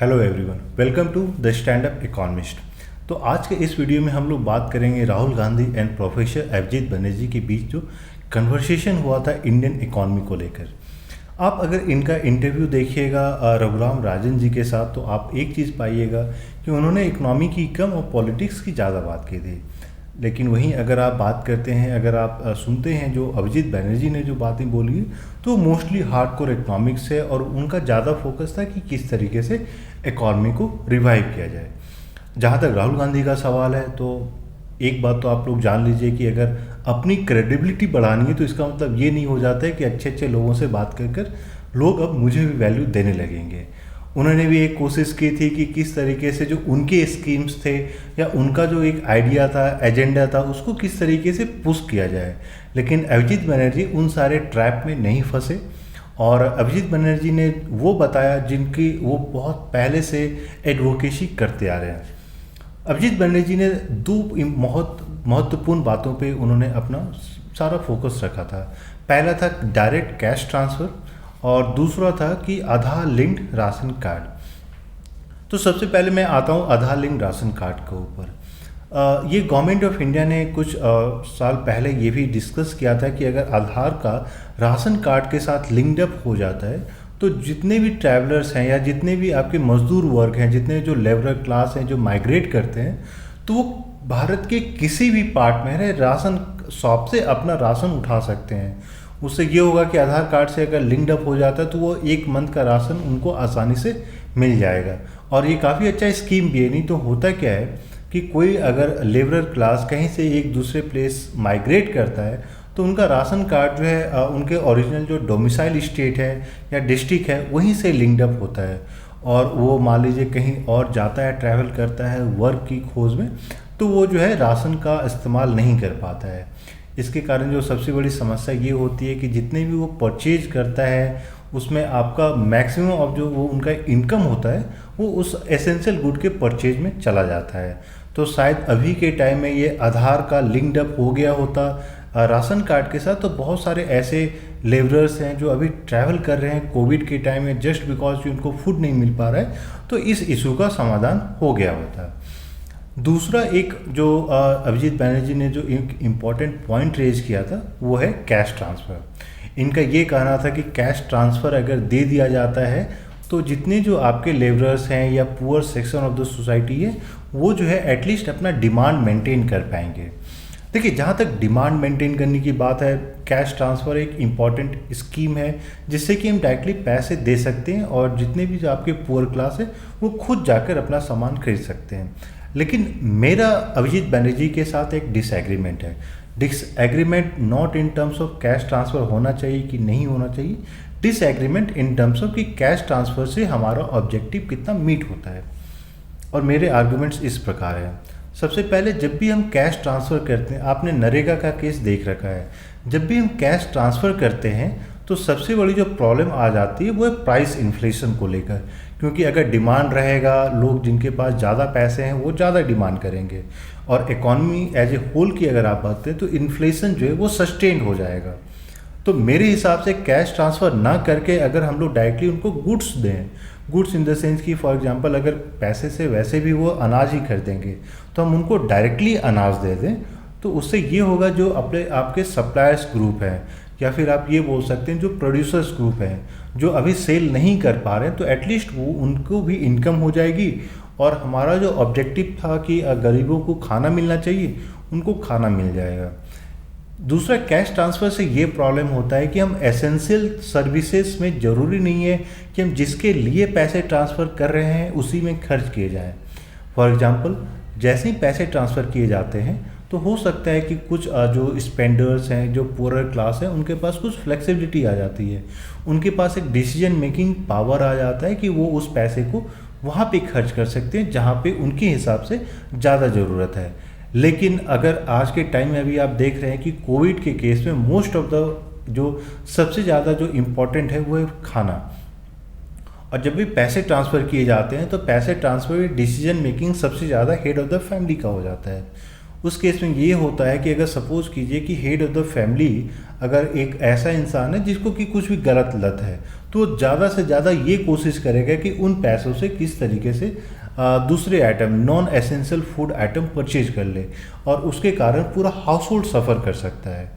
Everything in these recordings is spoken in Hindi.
Hello everyone, welcome to the stand up economist. तो आज के इस वीडियो में हम लोग बात करेंगे राहुल गांधी एंड प्रोफेसर अभिजीत बनर्जी के बीच जो कन्वर्सेशन हुआ था इंडियन इकोनॉमी को लेकर। आप अगर इनका इंटरव्यू देखिएगा रघुराम राजन जी के साथ, तो आप एक चीज़ पाइएगा कि उन्होंने इकोनॉमी की कम और पॉलिटिक्स की ज़्यादा बात की थी। लेकिन वहीं अगर आप बात करते हैं, अगर आप सुनते हैं जो अभिजीत बनर्जी ने जो बातें बोली, तो मोस्टली हार्डकोर इकोनॉमिक्स है और उनका ज़्यादा फोकस था कि किस तरीके से इकॉनमी को रिवाइव किया जाए। जहाँ तक राहुल गांधी का सवाल है, तो एक बात तो आप लोग जान लीजिए कि अगर अपनी क्रेडिबिलिटी बढ़ानी है तो इसका मतलब ये नहीं हो जाता है कि अच्छे अच्छे लोगों से बात कर कर लोग अब मुझे भी वैल्यू देने लगेंगे। उन्होंने भी एक कोशिश की थी कि किस तरीके से जो उनके स्कीम्स थे या उनका जो एक आइडिया था, एजेंडा था, उसको किस तरीके से पुश किया जाए। लेकिन अभिजीत बनर्जी उन सारे ट्रैप में नहीं फंसे और अभिजीत बनर्जी ने वो बताया जिनकी वो बहुत पहले से एडवोकेसी करते आ रहे हैं। अभिजीत बनर्जी ने दो बहुत महत्वपूर्ण बातों पे उन्होंने अपना सारा फोकस रखा था। पहला था डायरेक्ट कैश ट्रांसफ़र और दूसरा था कि आधार लिंक्ड राशन कार्ड। तो सबसे पहले मैं आता हूँ आधार लिंक्ड राशन कार्ड के ऊपर। ये गवर्नमेंट ऑफ इंडिया ने कुछ साल पहले ये भी डिस्कस किया था कि अगर आधार का राशन कार्ड के साथ लिंक्ड अप हो जाता है तो जितने भी ट्रैवलर्स हैं या जितने भी आपके मजदूर वर्ग हैं, जितने जो लेबर क्लास हैं जो माइग्रेट करते हैं, तो वो भारत के किसी भी पार्ट में रहे राशन शॉप से अपना राशन उठा सकते हैं। उससे ये होगा कि आधार कार्ड से अगर लिंक्ड अप हो जाता है तो वो एक मंथ का राशन उनको आसानी से मिल जाएगा। और ये काफ़ी अच्छा स्कीम भी है। नहीं तो होता क्या है कि कोई अगर लेबरर क्लास कहीं से एक दूसरे प्लेस माइग्रेट करता है तो उनका राशन कार्ड जो है उनके ओरिजिनल जो डोमिसाइल स्टेट है या डिस्ट्रिक्ट है वहीं से लिंक्ड अप होता है और वो मान लीजिए कहीं और जाता है, ट्रैवल करता है वर्क की खोज में, तो वो जो है राशन का इस्तेमाल नहीं कर पाता है। इसके कारण जो सबसे बड़ी समस्या ये होती है कि जितने भी वो परचेज करता है उसमें आपका मैक्सिमम ऑफ जो वो उनका इनकम होता है वो उस एसेंशियल गुड के परचेज में चला जाता है। तो शायद अभी के टाइम में ये आधार का लिंक्ड अप हो गया होता राशन कार्ड के साथ, तो बहुत सारे ऐसे लेबरर्स हैं जो अभी ट्रैवल कर रहे हैं कोविड के टाइम में जस्ट बिकॉज उनको फूड नहीं मिल पा रहा है, तो इस इशू का समाधान हो गया होता। दूसरा एक जो अभिजीत बनर्जी ने जो एक इम्पॉर्टेंट पॉइंट रेज किया था वो है कैश ट्रांसफ़र। इनका ये कहना था कि कैश ट्रांसफ़र अगर दे दिया जाता है तो जितने जो आपके लेबरर्स हैं या poor section of the society है वो जो है एटलीस्ट अपना डिमांड मेंटेन कर पाएंगे। देखिए, जहाँ तक डिमांड मेंटेन करने की बात है, कैश ट्रांसफ़र एक इम्पॉर्टेंट स्कीम है जिससे कि हम डायरेक्टली पैसे दे सकते हैं और जितने भी जो आपके पुअर क्लास है वो खुद जाकर अपना सामान खरीद सकते हैं। लेकिन मेरा अभिजीत बनर्जी के साथ एक डिसएग्रीमेंट है। Disagreement not in terms of cash transfer होना चाहिए कि नहीं होना चाहिए, डिसएग्रीमेंट इन टर्म्स ऑफ कि कैश ट्रांसफ़र से हमारा ऑब्जेक्टिव कितना मीट होता है। और मेरे आर्गूमेंट्स इस प्रकार हैं। सबसे पहले, जब भी हम कैश ट्रांसफ़र करते हैं, आपने नरेगा का केस देख रखा है, जब भी हम कैश ट्रांसफ़र करते हैं तो सबसे बड़ी जो प्रॉब्लम आ जाती है वो है प्राइस इन्फ्लेशन को लेकर। क्योंकि अगर डिमांड रहेगा, लोग जिनके पास ज़्यादा पैसे हैं वो ज़्यादा डिमांड करेंगे और इकॉनमी एज ए होल की अगर आप बात करें तो इन्फ्लेशन जो है वो सस्टेन हो जाएगा। तो मेरे हिसाब से कैश ट्रांसफ़र ना करके अगर हम लोग डायरेक्टली उनको गुड्स दें, गुड्स इन द सेंस कि फॉर एग्जांपल अगर पैसे से वैसे भी वो अनाज ही खरीदेंगे तो हम उनको डायरेक्टली अनाज दे दें, तो उससे ये होगा जो अपने आपके सप्लायर्स ग्रुप हैं या फिर आप ये बोल सकते हैं जो प्रोड्यूसर्स ग्रुप हैं जो अभी सेल नहीं कर पा रहे हैं, तो एटलीस्ट वो उनको भी इनकम हो जाएगी और हमारा जो ऑब्जेक्टिव था कि गरीबों को खाना मिलना चाहिए उनको खाना मिल जाएगा। दूसरा, कैश ट्रांसफ़र से ये प्रॉब्लम होता है कि हम एसेंशियल सर्विसेज में ज़रूरी नहीं है कि हम जिसके लिए पैसे ट्रांसफ़र कर रहे हैं उसी में खर्च किए जाएं। फॉर एग्जांपल, जैसे ही पैसे ट्रांसफ़र किए जाते हैं तो हो सकता है कि कुछ जो स्पेंडर्स हैं, जो पुअर क्लास है, उनके पास कुछ फ्लेक्सिबिलिटी आ जाती है, उनके पास एक डिसीजन मेकिंग पावर आ जाता है कि वो उस पैसे को वहाँ पे खर्च कर सकते हैं जहाँ पे उनके हिसाब से ज़्यादा ज़रूरत है। लेकिन अगर आज के टाइम में अभी आप देख रहे हैं कि कोविड के केस में मोस्ट ऑफ द जो सबसे ज़्यादा जो इम्पोर्टेंट है वो है खाना। और जब भी पैसे ट्रांसफ़र किए जाते हैं तो पैसे ट्रांसफ़र में डिसीजन मेकिंग सबसे ज़्यादा हेड ऑफ़ द फैमिली का हो जाता है। उस केस में ये होता है कि अगर सपोज़ कीजिए कि हेड ऑफ़ द फैमिली अगर एक ऐसा इंसान है जिसको कि कुछ भी गलत लत है, तो ज़्यादा से ज़्यादा ये कोशिश करेगा कि उन पैसों से किस तरीके से दूसरे item, non essential food item purchase कर ले, और उसके कारण पूरा हाउस होल्ड सफ़र कर सकता है।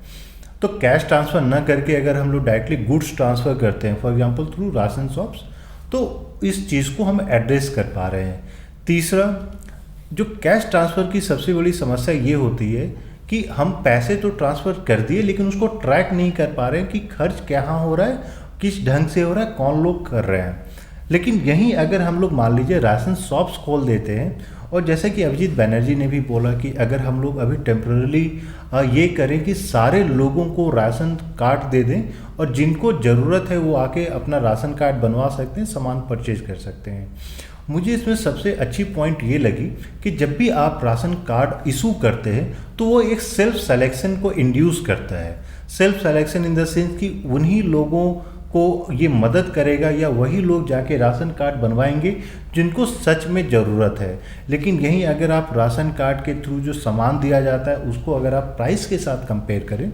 तो कैश ट्रांसफ़र ना करके अगर हम लोग डायरेक्टली गुड्स ट्रांसफ़र करते हैं, for example through ration shops, तो इस चीज़ को हम एड्रेस कर पा रहे हैं। तीसरा, जो कैश ट्रांसफ़र की सबसे बड़ी समस्या ये होती है कि हम पैसे तो ट्रांसफ़र कर दिए लेकिन उसको ट्रैक नहीं कर पा रहे हैं कि खर्च कहाँ हो रहा है, किस ढंग से हो रहा है, कौन लोग कर रहे हैं। लेकिन यहीं अगर हम लोग मान लीजिए राशन शॉप्स खोल देते हैं, और जैसे कि अभिजीत बनर्जी ने भी बोला कि अगर हम लोग अभी टेम्पररी ये करें कि सारे लोगों को राशन कार्ड दे दें, और जिनको ज़रूरत है वो आके अपना राशन कार्ड बनवा सकते हैं, सामान परचेज कर सकते हैं। मुझे इसमें सबसे अच्छी पॉइंट ये लगी कि जब भी आप राशन कार्ड इशू करते हैं तो वो एक सेल्फ सेलेक्शन को इंड्यूस करता है। Self selection in the sense कि उन्हीं लोगों को ये मदद करेगा, या वही लोग जाके राशन कार्ड बनवाएंगे जिनको सच में ज़रूरत है। लेकिन यहीं अगर आप राशन कार्ड के थ्रू जो सामान दिया जाता है उसको अगर आप प्राइस के साथ कंपेयर करें,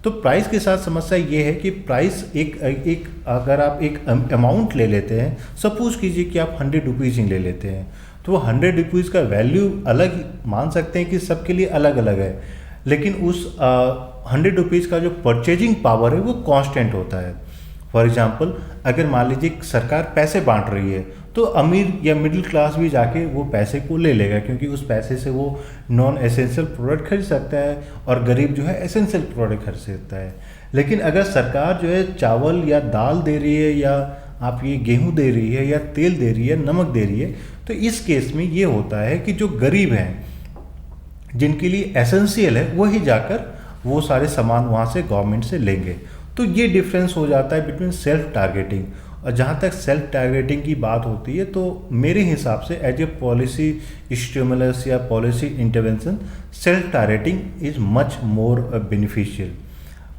तो प्राइस के साथ समस्या ये है कि प्राइस एक अगर आप एक अमाउंट ले लेते हैं, सपोज कीजिए कि आप 100 रुपीज़ ही ले लेते हैं, तो वो 100 रुपीज़ का वैल्यू अलग मान सकते हैं कि सबके लिए अलग अलग है, लेकिन उस 100 रुपीज़ का जो परचेजिंग पावर है वो कांस्टेंट होता है। फॉर एग्जांपल, अगर मान लीजिए सरकार पैसे बांट रही है, तो अमीर या मिडिल क्लास भी जाके वो पैसे को ले लेगा, क्योंकि उस पैसे से वो नॉन एसेंशियल प्रोडक्ट खरीद सकता है, और गरीब जो है एसेंशियल प्रोडक्ट खरीद सकता है। लेकिन अगर सरकार जो है चावल या दाल दे रही है, या आप ये गेहूं दे रही है, या तेल दे रही है, नमक दे रही है, तो इस केस में ये होता है कि जो गरीब हैं, जिनके लिए एसेंशियल है, वही जाकर वो सारे सामान वहाँ से गवर्नमेंट से लेंगे। तो ये डिफरेंस हो जाता है बिटवीन सेल्फ टारगेटिंग। और जहाँ तक सेल्फ टारगेटिंग की बात होती है, तो मेरे हिसाब से एज ए पॉलिसी स्टिमुलस या policy intervention, self targeting is much more beneficial.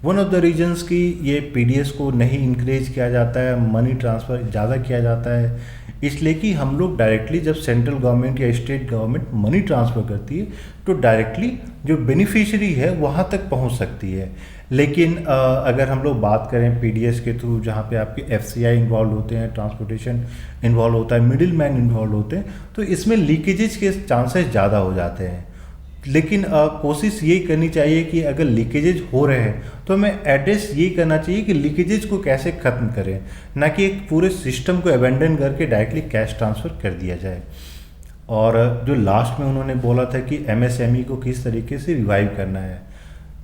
One of the reasons कि ये पीडीएस को नहीं इंकरेज किया जाता है, मनी ट्रांसफ़र ज़्यादा किया जाता है, इसलिए कि हम लोग डायरेक्टली जब सेंट्रल गवर्नमेंट या स्टेट गवर्नमेंट मनी ट्रांसफ़र करती है तो डायरेक्टली जो बेनिफिशियरी है वहाँ तक पहुँच सकती है। लेकिन अगर हम लोग बात करें पीडीएस के थ्रू, जहाँ पे आपके एफसीआई इन्वॉल्व होते हैं, ट्रांसपोर्टेशन इन्वॉल्व होता है, मिडिल मैन इन्वॉल्व होते हैं, तो इसमें लीकेजेस के चांसेस ज़्यादा हो जाते हैं। लेकिन कोशिश ये करनी चाहिए कि अगर लीकेजेज हो रहे हैं तो हमें एड्रेस ये करना चाहिए कि लीकेजेज को कैसे ख़त्म करें, ना कि एक पूरे सिस्टम को अबेंडन करके डायरेक्टली कैश ट्रांसफ़र कर दिया जाए। और जो लास्ट में उन्होंने बोला था कि एमएसएमई को किस तरीके से रिवाइव करना है।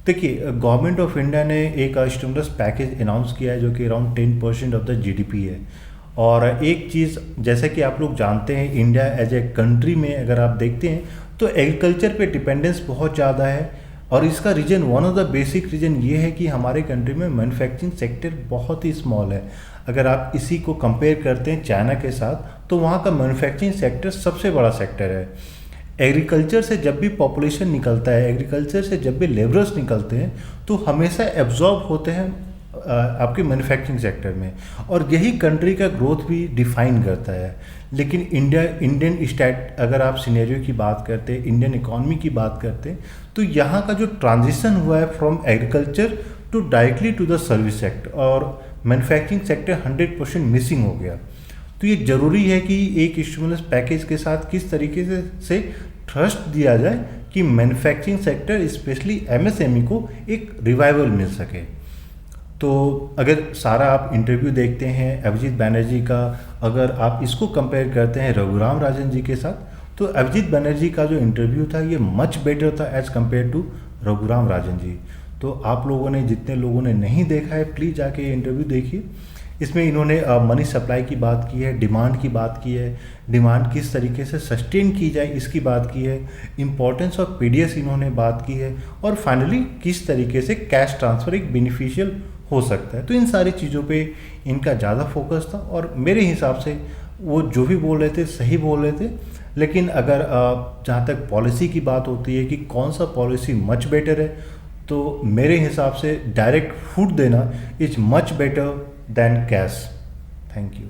देखिए, गवर्नमेंट ऑफ इंडिया ने एक स्टिमुलस पैकेज अनाउंस किया है जो कि अराउंड 10% ऑफ द जीडीपी है। और एक चीज़ जैसे कि आप लोग जानते हैं, इंडिया एज ए कंट्री में अगर आप देखते हैं तो एग्रीकल्चर पे डिपेंडेंस बहुत ज़्यादा है, और इसका reason, one of the basic reason ये है कि हमारे कंट्री में मैन्युफैक्चरिंग सेक्टर बहुत ही स्मॉल है। अगर आप इसी को कंपेयर करते हैं चाइना के साथ, तो वहाँ का मैन्युफैक्चरिंग सेक्टर सबसे बड़ा सेक्टर है। एग्रीकल्चर से जब भी पॉपुलेशन निकलता है, एग्रीकल्चर से जब भी लेबरर्स निकलते हैं, तो हमेशा एब्जॉर्ब होते हैं आपके मैन्युफैक्चरिंग सेक्टर में, और यही कंट्री का ग्रोथ भी डिफाइन करता है। लेकिन इंडियन स्टेट अगर आप सिनेरियो की बात करते हैं, इंडियन इकॉनमी की बात करते हैं, तो यहाँ का जो ट्रांजिशन हुआ है from agriculture to directly to the service sector, और मैन्युफैक्चरिंग सेक्टर 100% मिसिंग हो गया। तो ये ज़रूरी है कि एक स्टिमुलस पैकेज के साथ किस तरीके से ट्रस्ट दिया जाए कि मैन्युफैक्चरिंग सेक्टर स्पेशली एमएसएमई को एक रिवाइवल मिल सके। तो अगर सारा आप इंटरव्यू देखते हैं अभिजीत बनर्जी का, अगर आप इसको कंपेयर करते हैं रघुराम राजन जी के साथ, तो अभिजीत बनर्जी का जो इंटरव्यू था ये मच बेटर था as compare to Raghuram Rajan ji. तो आप लोगों ने, जितने लोगों ने नहीं देखा है, प्लीज़ जाके ये इंटरव्यू देखिए। इसमें इन्होंने मनी सप्लाई की बात की है, डिमांड की बात की है, डिमांड किस तरीके से सस्टेन की जाए इसकी बात की है, इम्पोर्टेंस ऑफ पीडीएस इन्होंने बात की है, और फाइनली किस तरीके से कैश ट्रांसफ़र एक बेनिफिशियल हो सकता है। तो इन सारी चीज़ों पे इनका ज़्यादा फोकस था, और मेरे हिसाब से वो जो भी बोल रहे थे सही बोल रहे थे। लेकिन अगर जहाँ तक पॉलिसी की बात होती है कि कौन सा पॉलिसी मच बेटर है, तो मेरे हिसाब से डायरेक्ट फूड देना is much better than cash. Thank you.